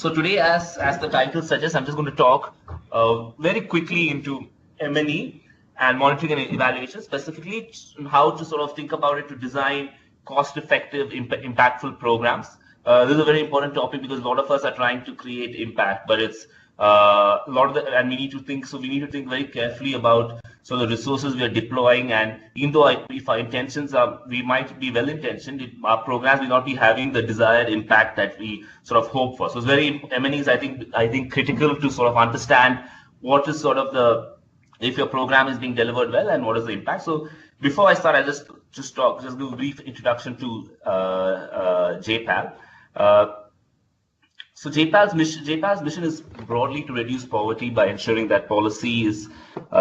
So today, as the title suggests, I'm just going to talk very quickly into M&E and monitoring and evaluation, specifically how to sort of think about it to design cost-effective, impactful programs. This is a very important topic because a lot of us are trying to create impact, but it's a lot of the, and we need to think. So we need to think very carefully about the resources we are deploying. And even though if our intentions are, we might be well-intentioned, our programs will not be having the desired impact that we sort of hope for. So it's very M&E is I think critical to sort of understand what is sort of the, if your program is being delivered well and what is the impact. So before I start, I just do a brief introduction to JPAL. So JPAL's mission is broadly to reduce poverty by ensuring that policy is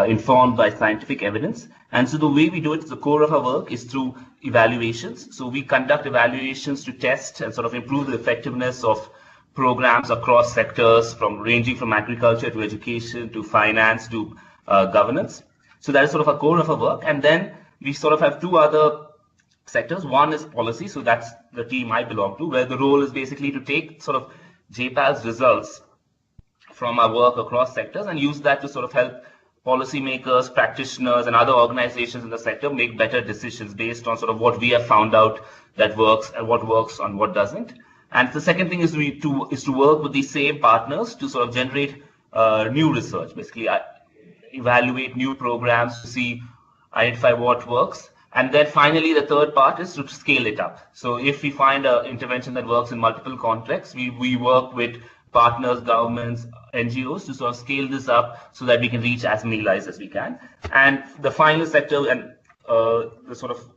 informed by scientific evidence. And so the way we do it, the core of our work is through evaluations. So we conduct evaluations to test and sort of improve the effectiveness of programs across sectors, ranging from agriculture to education to finance to governance. So that is sort of a core of our work. And then we sort of have two other sectors. One is policy. So that's the team I belong to, where the role is basically to take sort of JPAL's results from our work across sectors and use that to sort of help policymakers, practitioners, and other organizations in the sector make better decisions based on sort of what we have found out that works and what works and what doesn't. And the second thing is to work with these same partners to sort of generate new research, basically evaluate new programs to identify what works. And then finally, the third part is to scale it up. So if we find an intervention that works in multiple contexts, we work with partners, governments, NGOs to sort of scale this up so that we can reach as many lives as we can. And the final sector and the sort of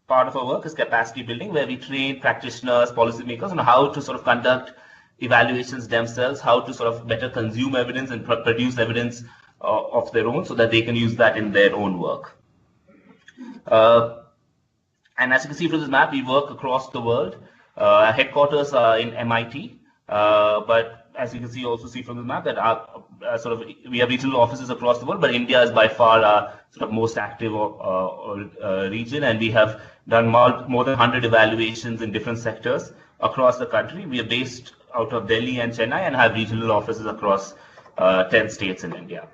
part of our work is capacity building, where we train practitioners, policymakers on how to sort of conduct evaluations themselves, how to sort of better consume evidence and produce evidence of their own so that they can use that in their own work. And as you can see from this map, we work across the world. Our headquarters are in MIT, but as you can also see from the map that we have regional offices across the world, but India is by far our sort of most active region, and we have done more than 100 evaluations in different sectors across the country. We are based out of Delhi and Chennai and have regional offices across 10 states in India.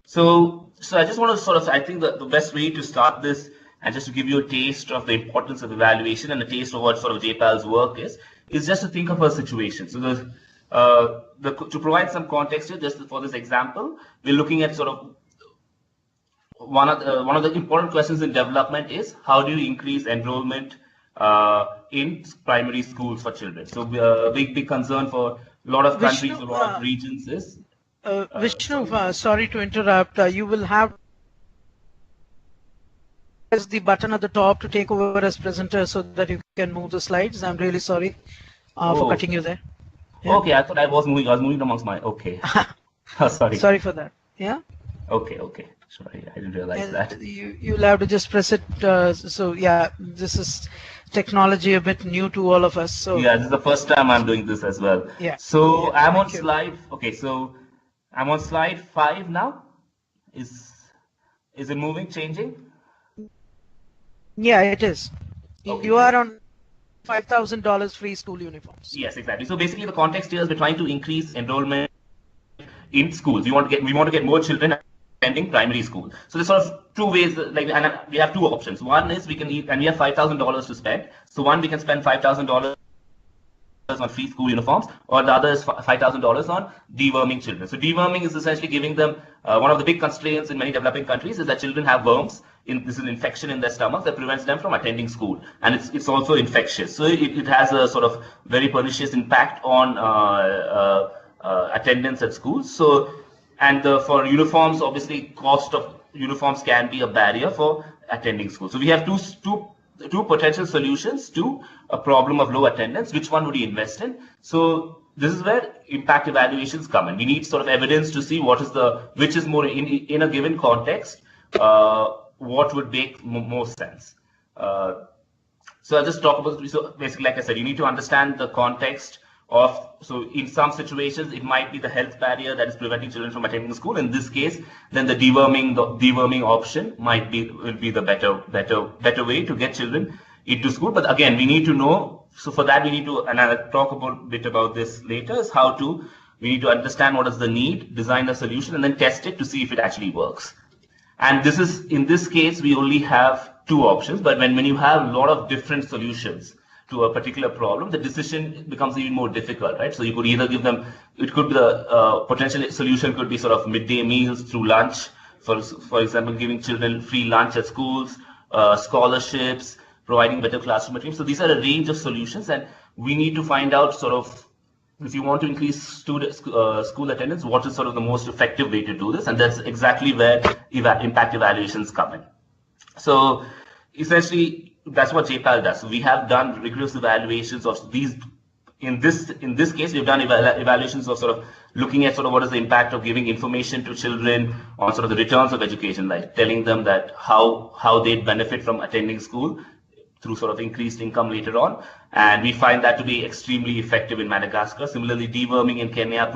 So I just want to sort of, I think the best way to start this and just to give you a taste of the importance of evaluation and a taste of what sort of JPAL's work is just to think of a situation. So to provide some context here, just for this example, we're looking at sort of one of the important questions in development is how do you increase enrollment in primary schools for children? So a big concern for a lot of countries, a lot of regions is. Vishnu, sorry to interrupt. You will have press the button at the top to take over as presenter so that you can move the slides. I'm really sorry for cutting you there. Yeah. Okay, I thought I was moving amongst my. Okay. Sorry. Sorry for that. Yeah. Okay. Sorry, I didn't realize that. You'll have to just press it. So yeah, this is technology a bit new to all of us. So yeah, this is the first time I'm doing this as well. Yeah. So I'm on slide. Okay, so I'm on slide 5 now. Is it moving, changing? Yeah, it is. Okay. You are on $5,000 free school uniforms. Yes, exactly. So basically, the context here is we're trying to increase enrollment in schools. We want to get more children attending primary school. So there's sort of two ways. And we have two options. One is we have $5,000 to spend. So one, we can spend $5,000 on free school uniforms, or the other is $5,000 on deworming children. So deworming is essentially giving them one of the big constraints in many developing countries is that children have worms. This is an infection in their stomach that prevents them from attending school, and it's also infectious. So it has a sort of very pernicious impact on attendance at schools. So for uniforms, obviously, cost of uniforms can be a barrier for attending school. So we have two potential solutions to a problem of low attendance. Which one would you invest in? So this is where impact evaluations come in. We need sort of evidence to see which is more in a given context, what would make most sense. So I'll just talk about, so basically, like I said, you need to understand the context so in some situations, it might be the health barrier that is preventing children from attending school. In this case, then the deworming option will be the better way to get children into school. But again, we need to know, so for that we need to, and I'll talk a bit about this later, is how to, we need to understand what is the need, design a solution, and then test it to see if it actually works. And this is, in this case, we only have two options, but when you have a lot of different solutions to a particular problem, the decision becomes even more difficult, right? So you could either give them, it could be the potential solution could be sort of midday meals through lunch, for example, giving children free lunch at schools, scholarships, providing better classroom materials. So these are a range of solutions, and we need to find out sort of, if you want to increase school attendance, what is sort of the most effective way to do this? And that's exactly where impact evaluations come in. So essentially, that's what JPAL does. So we have done rigorous evaluations of these. In this case, we've done evaluations of sort of looking at sort of what is the impact of giving information to children on sort of the returns of education, like telling them that how they benefit from attending school through sort of increased income later on. And we find that to be extremely effective in Madagascar. Similarly, deworming in Kenya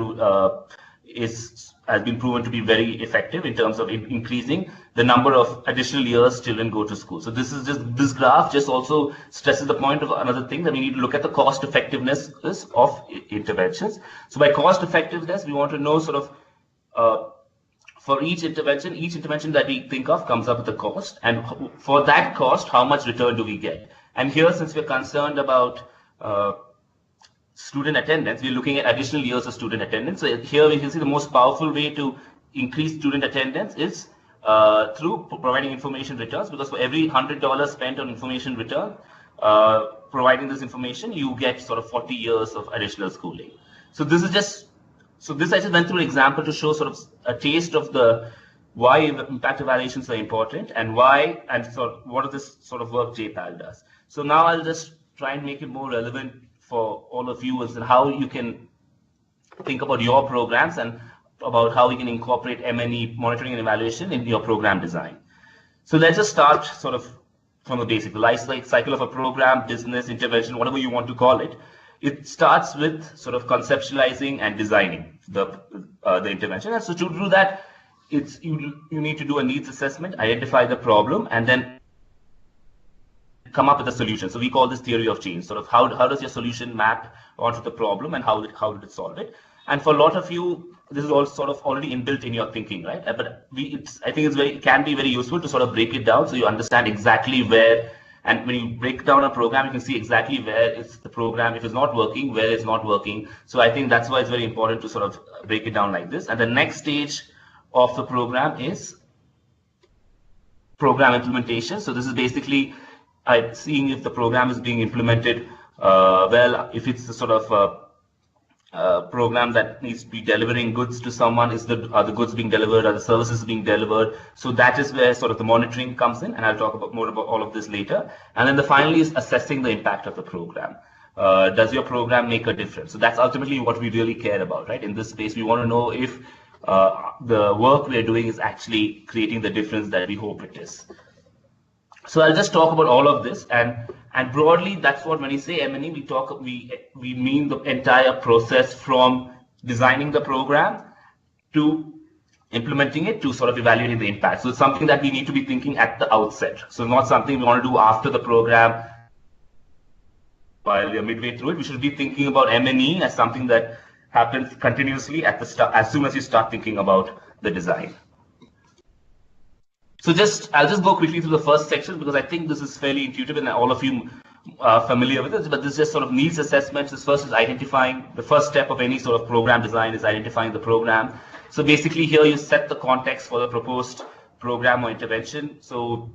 has been proven to be very effective in terms of increasing the number of additional years children go to school. So this graph just also stresses the point of another thing, that we need to look at the cost effectiveness of interventions. So by cost effectiveness, we want to know sort of for each intervention that we think of comes up with a cost, and for that cost, how much return do we get? And here, since we're concerned about student attendance, we're looking at additional years of student attendance. So here we can see the most powerful way to increase student attendance is through providing information returns, because for every $100 spent on information return, providing this information, you get sort of 40 years of additional schooling. So this is just, so this I just went through an example to show sort of a taste of why impact evaluations are important, and why, and so what is this sort of work JPAL does. So now I'll just try and make it more relevant for all of you, and how you can think about your programs and about how you can incorporate M&E, monitoring and evaluation, in your program design. So let's just start sort of from the basic, the life cycle of a program, business, intervention, whatever you want to call it. It starts with sort of conceptualizing and designing the intervention. And so to do that, you need to do a needs assessment, identify the problem, and then come up with a solution. So we call this theory of change. Sort of how does your solution map onto the problem, and how did it solve it? And for a lot of you, this is all sort of already inbuilt in your thinking, right? But I think it can be very useful to sort of break it down so you understand exactly where. And when you break down a program, you can see exactly where it's the program, if it's not working, where it's not working. So I think that's why it's very important to sort of break it down like this. And the next stage of the program is program implementation. So this is basically seeing if the program is being implemented well, if it's the sort of program that needs to be delivering goods to someone, are the goods being delivered, are the services being delivered? So that is where sort of the monitoring comes in, and I'll talk more about all of this later. And then finally is assessing the impact of the program. Does your program make a difference? So that's ultimately what we really care about, right? In this space, we want to know if the work we're doing is actually creating the difference that we hope it is. So I'll just talk about all of this, and broadly, that's what, when we say M&E, we mean the entire process from designing the program to implementing it to sort of evaluating the impact. So it's something that we need to be thinking at the outset. So not something we want to do after the program while we're midway through it. We should be thinking about M&E as something that happens continuously at the start, as soon as you start thinking about the design. So I'll just go quickly through the first section, because I think this is fairly intuitive and all of you are familiar with this, but this is just sort of needs assessments. This first is identifying, the first step of any sort of program design is identifying the program. So basically here you set the context for the proposed program or intervention. So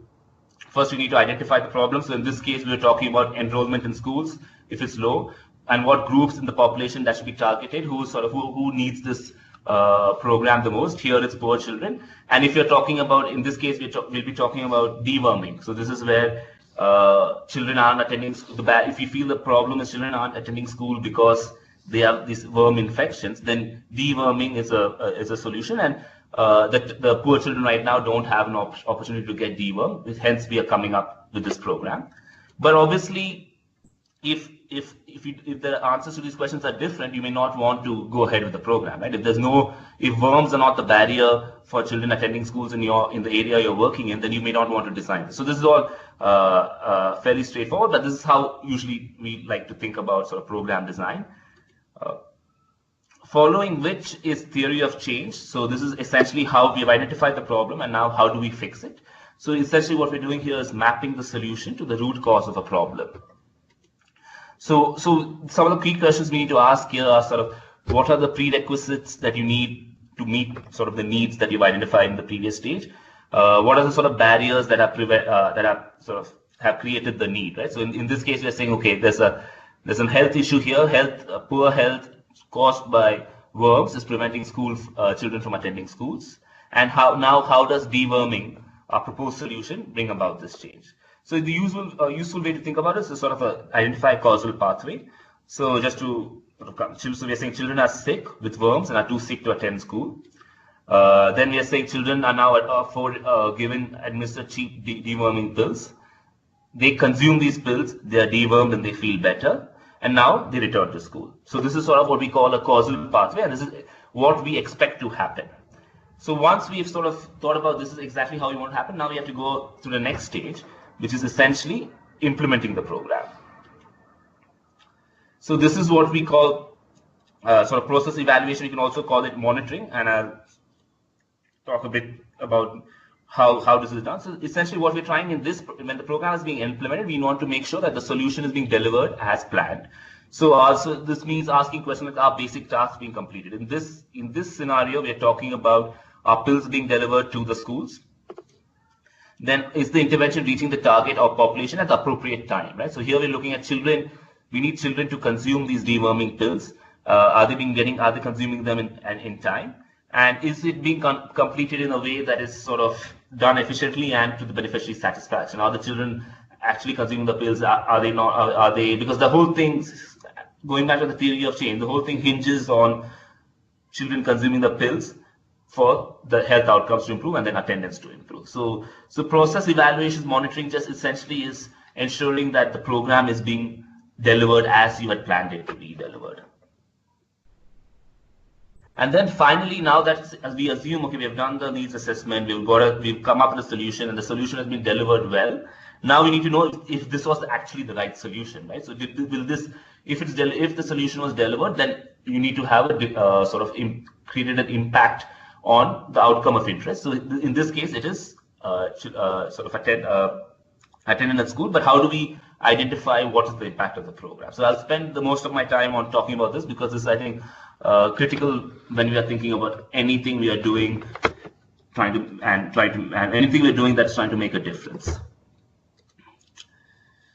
first you need to identify the problem. So in this case, we were talking about enrollment in schools, if it's low, and what groups in the population that should be targeted, who needs this program the most. Here it's poor children. And if you're talking about, in this case, we'll be talking about deworming. So this is where children aren't attending school. If you feel the problem is children aren't attending school because they have these worm infections, then deworming is a solution. And the poor children right now don't have an opportunity to get dewormed. Hence, we are coming up with this program. But obviously, if if the answers to these questions are different, you may not want to go ahead with the program, right? If worms are not the barrier for children attending schools in the area you're working in, then you may not want to design this. So this is all fairly straightforward, but this is how usually we like to think about sort of program design. Following which is theory of change. So this is essentially how we have identified the problem, and now how do we fix it? So essentially what we're doing here is mapping the solution to the root cause of a problem. So some of the key questions we need to ask here are sort of, what are the prerequisites that you need to meet sort of the needs that you've identified in the previous stage? What are the sort of barriers that have created the need, right? So in this case, we're saying, okay, there's a health issue here, poor health caused by worms is preventing children from attending schools. And how does deworming, our proposed solution, bring about this change? So the useful way to think about it is sort of identify causal pathway. So just to so we are saying children are sick with worms and are too sick to attend school. Then we are saying children are now administered cheap deworming pills. They consume these pills, they are dewormed and they feel better, and now they return to school. So this is sort of what we call a causal pathway, and this is what we expect to happen. So once we've sort of thought about this is exactly how we want to happen, now we have to go to the next stage, which is essentially implementing the program. So this is what we call sort of process evaluation. You can also call it monitoring, and I'll talk a bit about how this is done. So essentially what we're trying in this, when the program is being implemented, we want to make sure that the solution is being delivered as planned. So also this means asking questions like, are basic tasks being completed? In this scenario, we are talking about, are pills being delivered to the schools? Then is the intervention reaching the target or population at the appropriate time, right? So here we're looking at children. We need children to consume these deworming pills. Are they consuming them in time? And is it being completed in a way that is sort of done efficiently and to the beneficiary's satisfaction? Are the children actually consuming the pills? Are they not? Are they? Because the whole thing, going back to the theory of change, the whole thing hinges on children consuming the pills for the health outcomes to improve and then attendance to improve. So process evaluation monitoring just essentially is ensuring that the program is being delivered as you had planned it to be delivered. And then finally, now that as we assume, okay, we have done the needs assessment, we've come up with a solution, and the solution has been delivered well. Now we need to know if this was actually the right solution, right? So if the solution was delivered, then you need to have a created an impact on the outcome of interest. So in this case, it is attendance at school. But how do we identify what is the impact of the program? So I'll spend the most of my time on talking about this, because this is, I think, critical when we are thinking about anything we are doing, and anything we're doing that's trying to make a difference.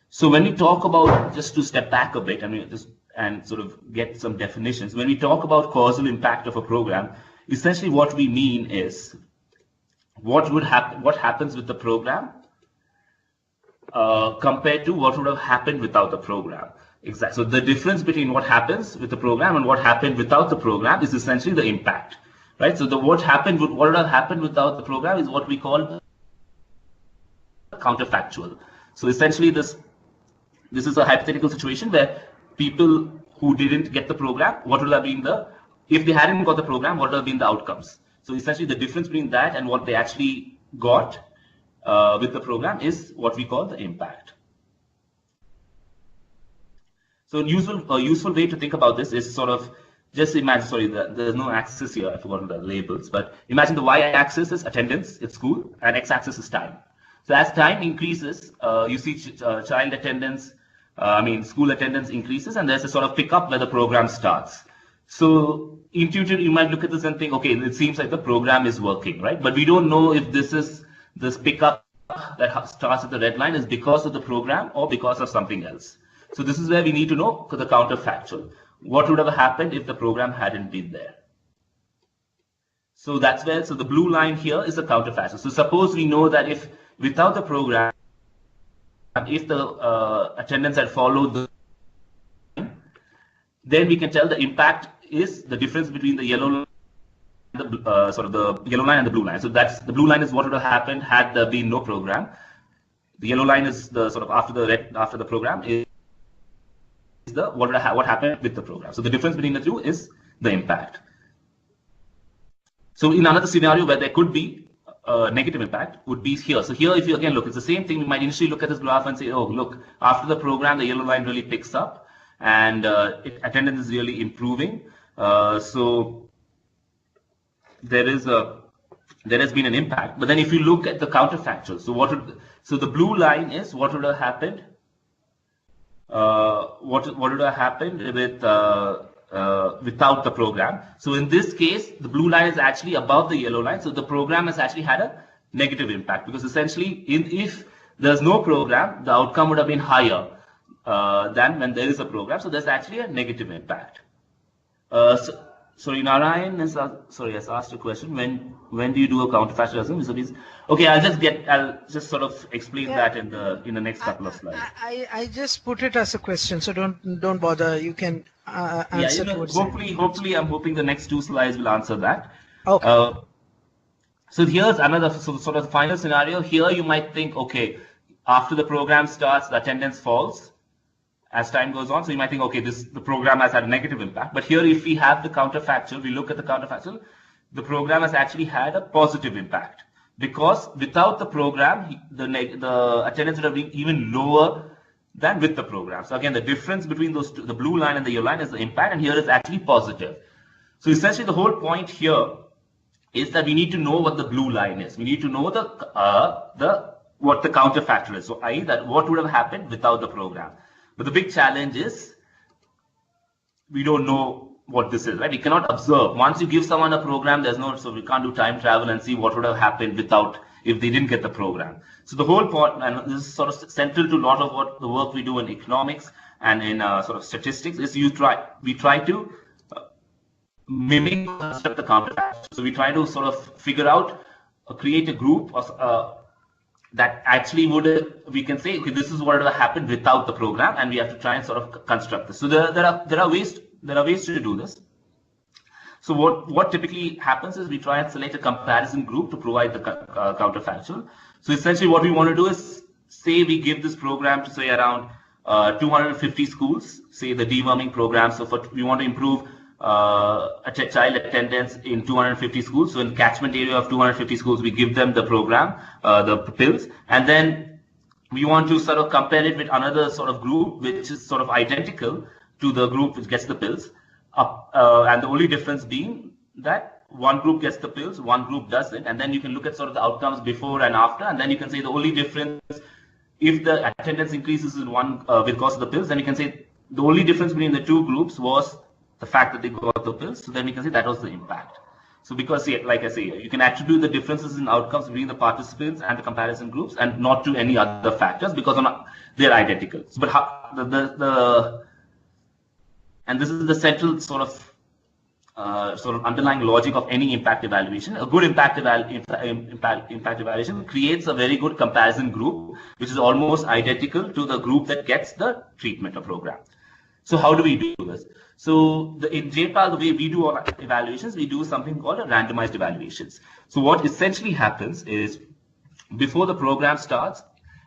So when we talk about, just to step back a bit, and sort of get some definitions, when we talk about causal impact of a program, essentially what we mean is what happens with the program compared to what would have happened without the program. Exactly. So the difference between what happens with the program and what happened without the program is essentially the impact, right? So what would have happened without the program is what we call counterfactual. So essentially this is a hypothetical situation where people who didn't get the program, what would have been if they hadn't got the program, what would have been the outcomes? So essentially the difference between that and what they actually got with the program is what we call the impact. So a useful way to think about this is sort of just imagine, sorry, there's no axis here, I've forgotten the labels, but imagine the y-axis is attendance at school and x-axis is time. So as time increases, you see child attendance, school attendance increases, and there's a sort of pickup where the program starts. So intuitively, you might look at this and think, okay, it seems like the program is working, right? But we don't know if this pickup that starts at the red line is because of the program or because of something else. So this is where we need to know the counterfactual. What would have happened if the program hadn't been there? So that's where, so the blue line here is the counterfactual. So suppose we know that if without the program, if the attendance had followed the line, then we can tell the impact is the difference between the yellow line and the yellow line and the blue line. So that's the blue line is what would have happened had there been no program. The yellow line is the sort of after the program is the what happened with the program. So the difference between the two is the impact. So in another scenario where there could be a negative impact would be here. So here, if you again look, it's the same thing. We might initially look at this graph and say, oh, look, after the program, the yellow line really picks up and attendance is really improving. So there has been an impact. But then if you look at the counterfactual, so the blue line is what would have happened. What would have happened with without the program. So in this case, the blue line is actually above the yellow line. So the program has actually had a negative impact, because essentially if there's no program, the outcome would have been higher than when there is a program. So there's actually a negative impact. Sorry, Narayan has asked a question. When do you do a counterfactual assessment? Okay, I'll just sort of explain that in the next couple of slides. I just put it as a question, so don't bother. You can answer. Hopefully, I'm hoping the next two slides will answer that. Okay. So here's another sort of final scenario. Here you might think, okay, after the program starts, the attendance falls as time goes on. So you might think, okay, the program has had a negative impact. But here, if we have the counterfactual, we look at the counterfactual, the program has actually had a positive impact, because without the program, the attendance would have been even lower than with the program. So again, the difference between those two, the blue line and the yellow line, is the impact, and here is actually positive. So essentially, the whole point here is that we need to know what the blue line is. We need to know what the counterfactual is. So i.e. that what would have happened without the program. But the big challenge is we don't know what this is, right? We cannot observe. Once you give someone a program, so we can't do time travel and see what would have happened if they didn't get the program. So the whole point, and this is sort of central to a lot of what the work we do in economics and in sort of statistics, is we try to mimic the counterfactual. So we try to sort of figure out, create a group of that actually we can say, okay, this is what would have happened without the program, and we have to try and sort of construct this. So there are ways to do this. So what typically happens is we try and select a comparison group to provide the counterfactual. So essentially what we want to do is, say we give this program to say around 250 schools, say the deworming program. So we want to improve child attendance in 250 schools. So in catchment area of 250 schools, we give them the program, the pills, and then we want to sort of compare it with another sort of group which is sort of identical to the group which gets the pills, and the only difference being that one group gets the pills, one group doesn't, and then you can look at sort of the outcomes before and after, and then you can say the only difference, if the attendance increases in one because of the pills, then you can say the only difference between the two groups was the fact that they got the pills. So then we can say that was the impact. So because, like I say, you can attribute the differences in outcomes between the participants and the comparison groups, and not to any other factors, because they're identical. So, but and this is the central sort of underlying logic of any impact evaluation. A good impact evaluation creates a very good comparison group, which is almost identical to the group that gets the treatment or program. So how do we do this? So in JPAL, the way we do our evaluations, we do something called a randomized evaluations. So what essentially happens is, before the program starts,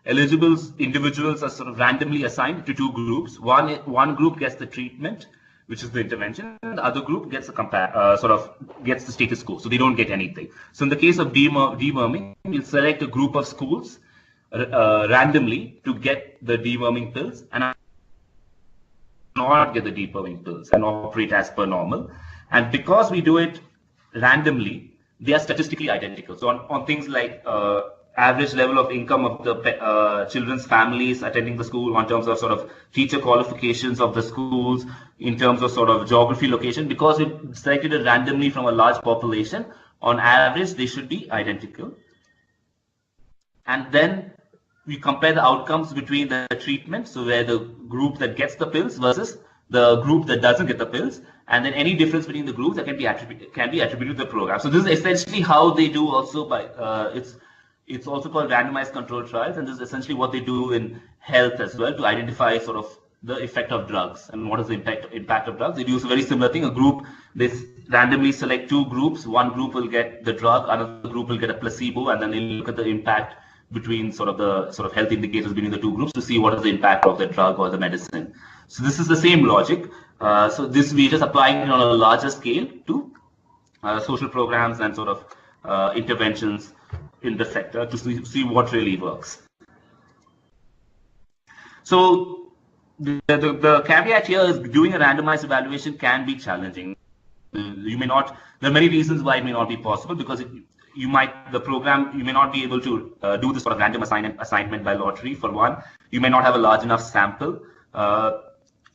eligible individuals are sort of randomly assigned to two groups. One group gets the treatment, which is the intervention, and the other group gets gets the status quo, so they don't get anything. So in the case of deworming, we'll select a group of schools randomly to get the deworming pills, and not get the deworming pills, and operate as per normal. And because we do it randomly, they are statistically identical. So on things like average level of income of the children's families attending the school, on terms of sort of teacher qualifications of the schools, in terms of sort of geography location, because we selected it randomly from a large population, on average they should be identical. And then we compare the outcomes between the treatment, so where the group that gets the pills versus the group that doesn't get the pills, and then any difference between the groups that can be attributed to the program. So this is essentially how they do also by it's also called randomized controlled trials, and this is essentially what they do in health as well, to identify sort of the effect of drugs and what is the impact of drugs. They do a very similar thing. They randomly select two groups. One group will get the drug, another group will get a placebo, and then they look at the impact between the health indicators between the two groups to see what is the impact of the drug or the medicine. So this is the same logic. So this we just applying it on a larger scale to social programs and sort of interventions in the sector to see what really works. So the caveat here is doing a randomized evaluation can be challenging. You may not, there are many reasons why it may not be possible, because you may not be able to do this sort of random assignment by lottery, for one. You may not have a large enough sample.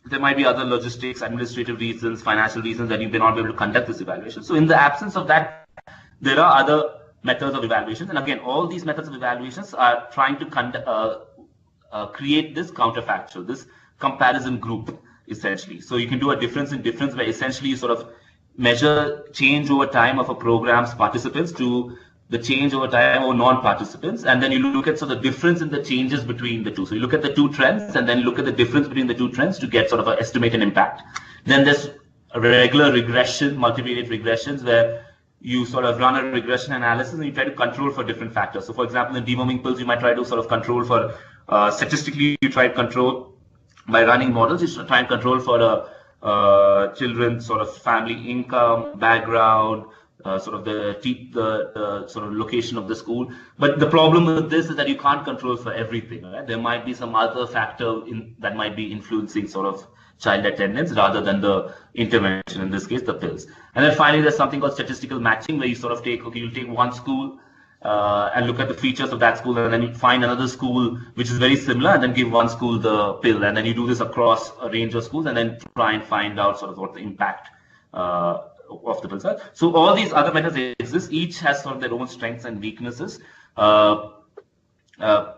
There might be other logistics, administrative reasons, financial reasons that you may not be able to conduct this evaluation. So in the absence of that, there are other methods of evaluation. And again, all these methods of evaluations are trying to create this counterfactual, this comparison group, essentially. So you can do a difference in difference, where essentially you sort of measure change over time of a program's participants to the change over time of non-participants, and then you look at sort of the difference in the changes between the two. So you look at the two trends and then look at the difference between the two trends to get sort of an estimated impact. Then there's a regular regression, multivariate regressions, where you sort of run a regression analysis and you try to control for different factors. So for example, in deworming pills, you might try to sort of control for, statistically, you try to control by running models, you try and control for children's sort of family income, background, sort of the sort of location of the school. But the problem with this is that you can't control for everything, right? There might be some other factor that might be influencing sort of child attendance rather than the intervention, in this case, the pills. And then finally, there's something called statistical matching, where you sort of take, okay, you'll take one school and look at the features of that school, and then you find another school which is very similar, and then give one school the pill, and then you do this across a range of schools, and then try and find out sort of what the impact of the pills are. So all these other methods exist. Each has sort of their own strengths and weaknesses, and I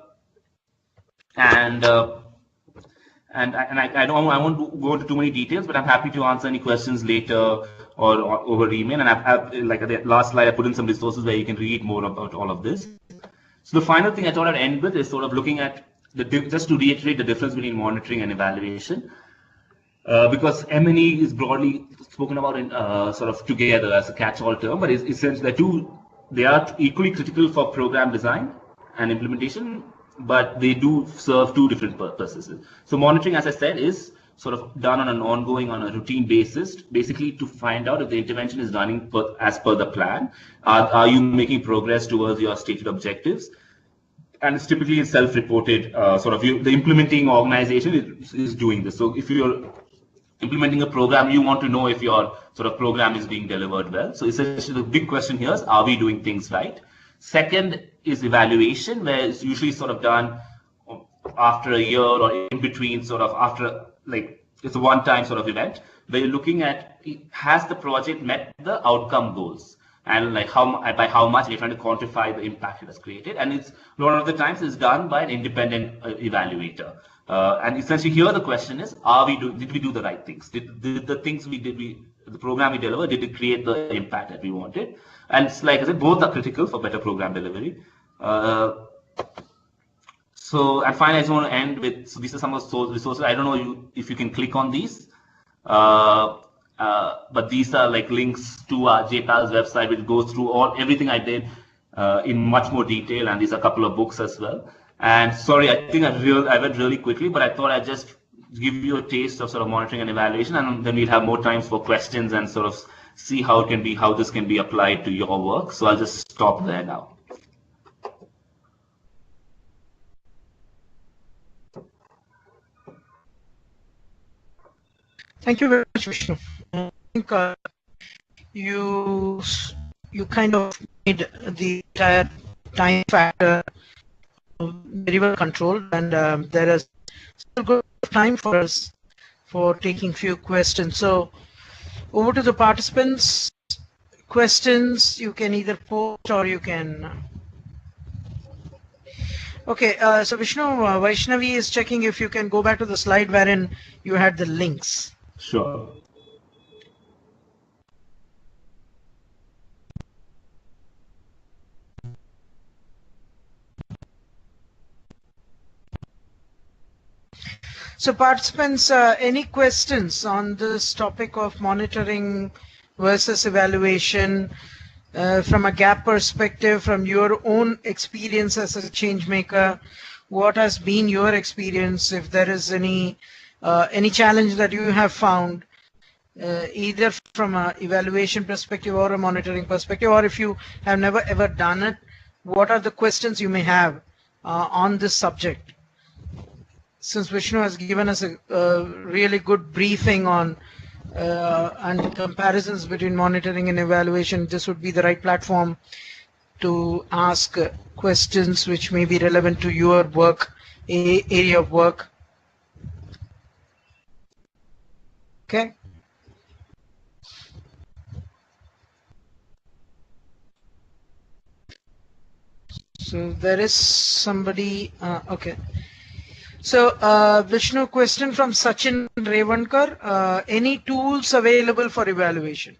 won't go into too many details, but I'm happy to answer any questions later or over email. And I've like at the last slide, I put in some resources where you can read more about all of this. So the final thing I thought I'd end with is sort of looking at just to reiterate the difference between monitoring and evaluation, because M&E is broadly spoken about in sort of together as a catch-all term, but essentially they are equally critical for program design and implementation, but they do serve two different purposes. So monitoring, as I said, is sort of done on a routine basis, basically to find out if the intervention is running as per the plan. Are you making progress towards your stated objectives? And it's typically a self-reported sort of the implementing organization is doing this. So if you're implementing a program, you want to know if your sort of program is being delivered well. So essentially the big question here is, are we doing things right? Second is evaluation, where it's usually sort of done after a year or in between, sort of after, like, it's a one-time sort of event where you're looking at, has the project met the outcome goals, and like by how much you're trying to quantify the impact it has created. And it's a lot of the times it's done by an independent evaluator. And essentially here the question is, did we do the right things? Did the things the program we delivered, did it create the impact that we wanted? And it's like I said, both are critical for better program delivery. And finally, I just want to end with, so these are some of the resources. I don't know if you can click on these, but these are like links to our JPAL's website, which goes through everything I did in much more detail, and these are a couple of books as well. And sorry, I think I went really quickly, but I thought I'd just give you a taste of sort of monitoring and evaluation, and then we'll have more time for questions and sort of see how this can be applied to your work. So I'll just stop there now. Thank you very much, Vishnu. I think you kind of made the entire time factor very well controlled, and there is still good time for us for taking few questions. So over to the participants. Questions you can either post or you can. Okay, so Vishnu, Vaishnavi is checking if you can go back to the slide wherein you had the links. Sure. So participants, any questions on this topic of monitoring versus evaluation from a gap perspective, from your own experience as a change maker? What has been your experience? If there is any any challenge that you have found, either from an evaluation perspective or a monitoring perspective, or if you have never ever done it, what are the questions you may have on this subject? Since Vishnu has given us a really good briefing on and comparisons between monitoring and evaluation, this would be the right platform to ask questions which may be relevant to your work, area of work. Okay. So there is somebody, okay. So Vishnu, question from Sachin Revankar, any tools available for evaluation?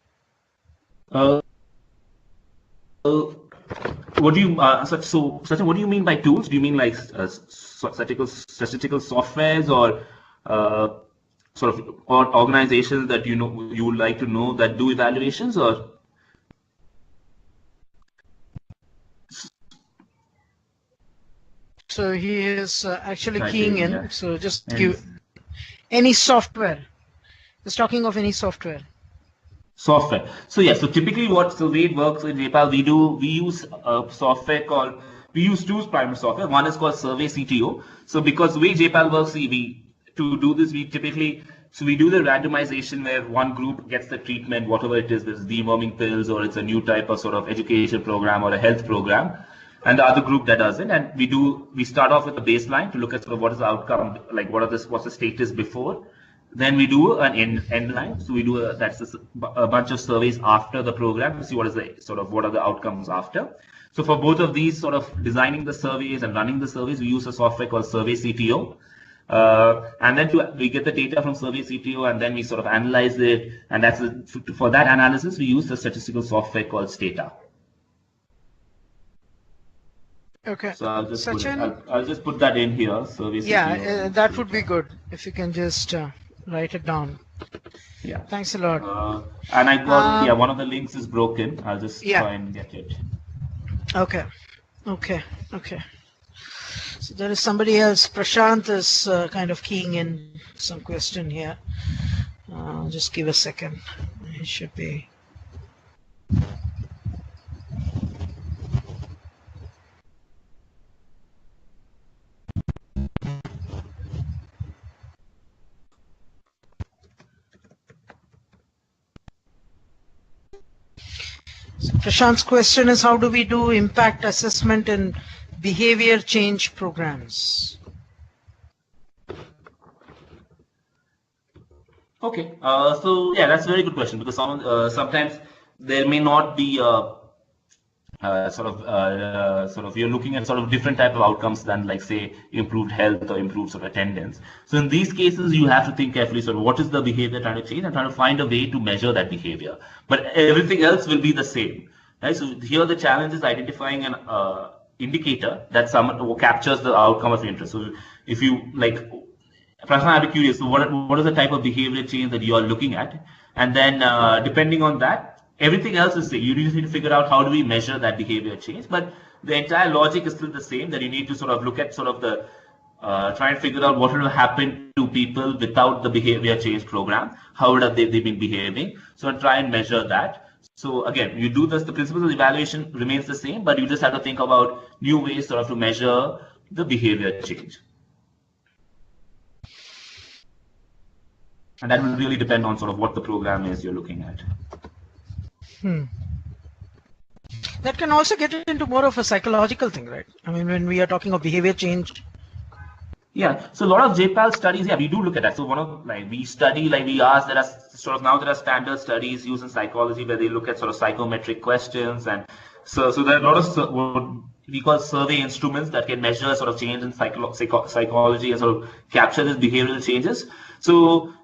What do you Sachin, what do you mean by tools? Do you mean like statistical softwares, or sort of organizations that you would like to know that do evaluations, or? So he is actually Right, keying in. yeah. So just give any software. Just talking of any software. Software. So yeah, so typically the way it works in JPAL, we use a software called, we use two primary software. One is called Survey CTO. So because the way JPAL works, to do this, we do the randomization where one group gets the treatment, whatever it is, there's deworming pills, or it's a new type of sort of education program or a health program, and the other group that doesn't. And we start off with a baseline to look at sort of what is the outcome, like what's the status before. Then we do an end line. So we do a bunch of surveys after the program to see what are the outcomes after. So for both of these, sort of designing the surveys and running the surveys, we use a software called Survey CTO. And then we get the data from Survey CTO, and then we sort of analyze it. And for that analysis, we use the statistical software called Stata. Okay. So I'll just put that in here. Survey CTO. Yeah, that would be good if you can just write it down. Yeah. Thanks a lot. And I got one of the links is broken. I'll just try and get it. Okay. So there is somebody else. Prashant is kind of keying in some question here. Just give a second. It should be. Prashant's question is, how do we do impact assessment in behavior change programs? Okay, so yeah, that's a very good question, because sometimes there may not be you're looking at sort of different type of outcomes than, like, say, improved health or improved sort of attendance. So in these cases, you have to think carefully, sort of what is the behavior trying to change, and trying to find a way to measure that behavior. But everything else will be the same, right? So here the challenge is identifying an indicator that captures the outcome of interest. So if you Prashant, I'd be curious, so what is the type of behavior change that you are looking at? And then depending on that, everything else is the same. You just need to figure out how do we measure that behavior change. But the entire logic is still the same, that you need to sort of look at sort of the, try and figure out what will happen to people without the behavior change program. How would have they been behaving? So try and measure that. So again, you do this, the principles of evaluation remains the same, but you just have to think about new ways sort of to measure the behavior change. And that will really depend on sort of what the program is you're looking at. That can also get into more of a psychological thing, right? I mean, when we are talking of behavior change. Yeah, so a lot of JPAL studies, yeah, we do look at that. So we ask, there are standard studies used in psychology where they look at sort of psychometric questions, and so there are a lot of what we call survey instruments that can measure sort of change in psychology and sort of capture these behavioral changes. So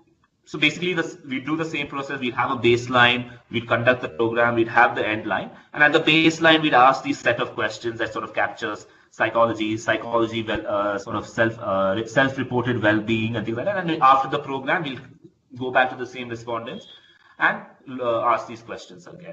basically, we do the same process. We'd have a baseline, we'd conduct the program, we'd have the end line, and at the baseline, we'd ask these set of questions that sort of captures psychology, sort of self-reported well-being and things like that. And after the program, we'll go back to the same respondents and ask these questions again.